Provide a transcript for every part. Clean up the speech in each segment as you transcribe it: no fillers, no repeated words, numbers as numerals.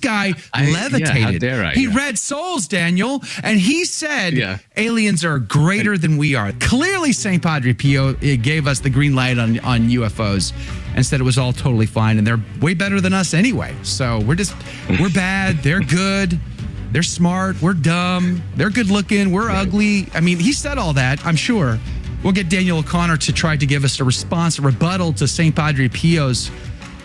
guy levitated. Yeah, how dare I? He read souls, Daniel, and he said aliens are greater than we are. Clearly, Saint Padre Pio gave us the green light on UFOs and said it was all totally fine, and they're way better than us anyway. So we're bad, they're good. They're smart, we're dumb, they're good looking, we're ugly. I mean, he said all that, I'm sure. We'll get Daniel O'Connor to try to give us a response, a rebuttal to Saint Padre Pio's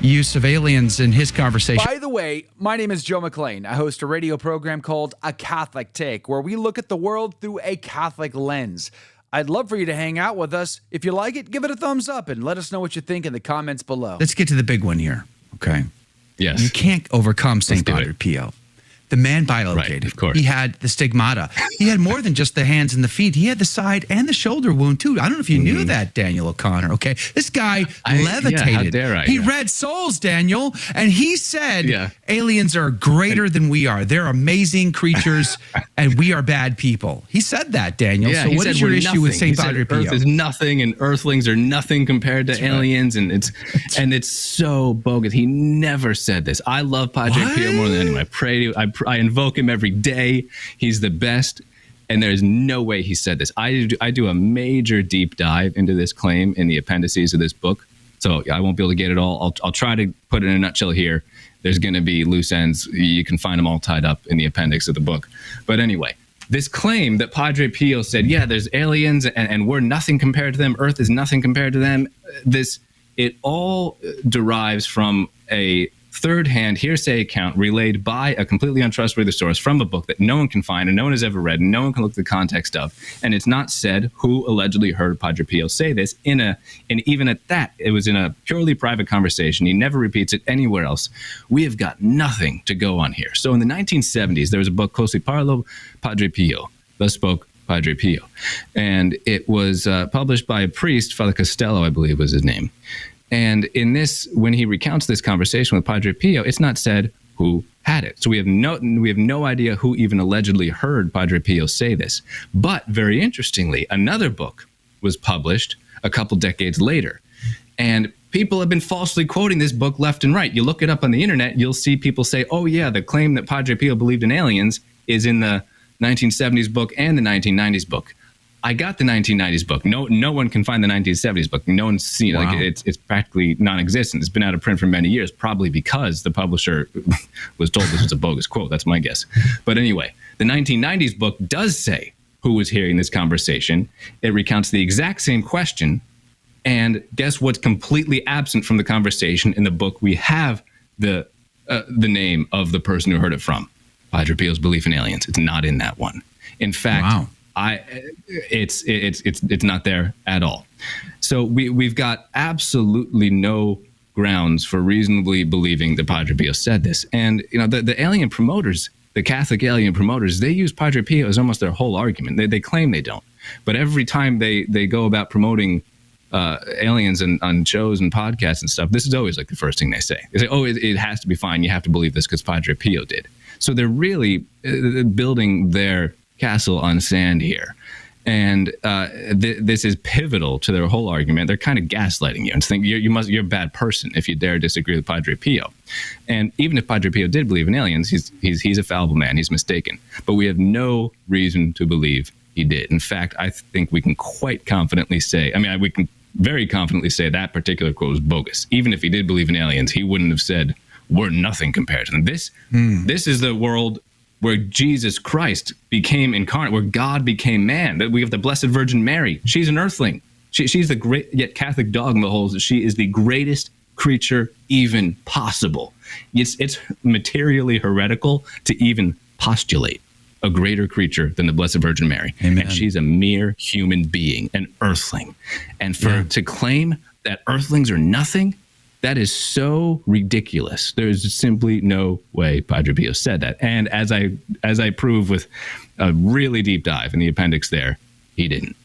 use of aliens in his conversation. By the way, my name is Joe McClane. I host a radio program called A Catholic Take, where we look at the world through a Catholic lens. I'd love for you to hang out with us. If you like it, give it a thumbs up and let us know what you think in the comments below. Let's get to the big one here, okay? Yes. You can't overcome Saint Padre Pio. The man bilocated. Right, of course. He had the stigmata. He had more than just the hands and the feet. He had the side and the shoulder wound, too. I don't know if you knew that, Daniel O'Connor, okay? This guy levitated. Yeah, how dare I? He read souls, Daniel, and he said aliens are greater than we are. They're amazing creatures, and we are bad people. He said that, Daniel. Yeah, so what is your issue with Saint Padre Pio? Earth is nothing, and Earthlings are nothing compared to aliens, and it's so bogus. He never said this. I love Padre Pio more than anyone. I pray to. I invoke him every day. He's the best, and there's no way he said this. I do a major deep dive into this claim in the appendices of this book, so I won't be able to get it all. I'll try to put it in a nutshell here. There's going to be loose ends. You can find them all tied up in the appendix of the book. But anyway, this claim that Padre Pio said, there's aliens, and we're nothing compared to them. Earth is nothing compared to them. It all derives from a third-hand hearsay account relayed by a completely untrustworthy source from a book that no one can find and no one has ever read and no one can look at the context of. And it's not said who allegedly heard Padre Pio say this and even at that, it was in a purely private conversation. He never repeats it anywhere else. We have got nothing to go on here. So in the 1970s, there was a book, Così parlò Padre Pio, Thus Spoke Padre Pio. And it was published by a priest, Father Costello, I believe was his name. And in this, when he recounts this conversation with Padre Pio, it's not said who had it. So we have no idea who even allegedly heard Padre Pio say this. But very interestingly, another book was published a couple decades later. And people have been falsely quoting this book left and right. You look it up on the internet, you'll see people say, oh yeah, the claim that Padre Pio believed in aliens is in the 1970s book and the 1990s book. I got the 1990s book. No one can find the 1970s book. No one's seen it. Like it's practically non-existent. It's been out of print for many years, probably because the publisher was told this was a bogus quote. That's my guess. But anyway, the 1990s book does say who was hearing this conversation. It recounts the exact same question. And guess what's completely absent from the conversation in the book? We have the name of the person who heard it from. Padre Pio's belief in aliens. It's not in that one. In fact, it's not there at all. So we've got absolutely no grounds for reasonably believing that Padre Pio said this. And the alien promoters, the Catholic alien promoters, they use Padre Pio as almost their whole argument. They claim they don't, but every time they go about promoting aliens on shows and podcasts and stuff, this is always like the first thing they say. They say, oh, it has to be fine. You have to believe this because Padre Pio did. So they're really building their castle on sand here. And this is pivotal to their whole argument. They're kind of gaslighting you and think you're a bad person if you dare disagree with Padre Pio. And even if Padre Pio did believe in aliens, he's a fallible man. He's mistaken. But we have no reason to believe he did. In fact, I think we can quite confidently say, we can very confidently say that particular quote was bogus. Even if he did believe in aliens, he wouldn't have said, we're nothing compared to them. This is the world where Jesus Christ became incarnate, where God became man. That we have the Blessed Virgin Mary. She's an earthling. She's the great, yet Catholic dogma holds that she is the greatest creature even possible. It's materially heretical to even postulate a greater creature than the Blessed Virgin Mary. Amen. And she's a mere human being, an earthling. And to claim that earthlings are nothing, that is so ridiculous. There is simply no way Padre Pio said that. And as I prove with a really deep dive in the appendix there, he didn't.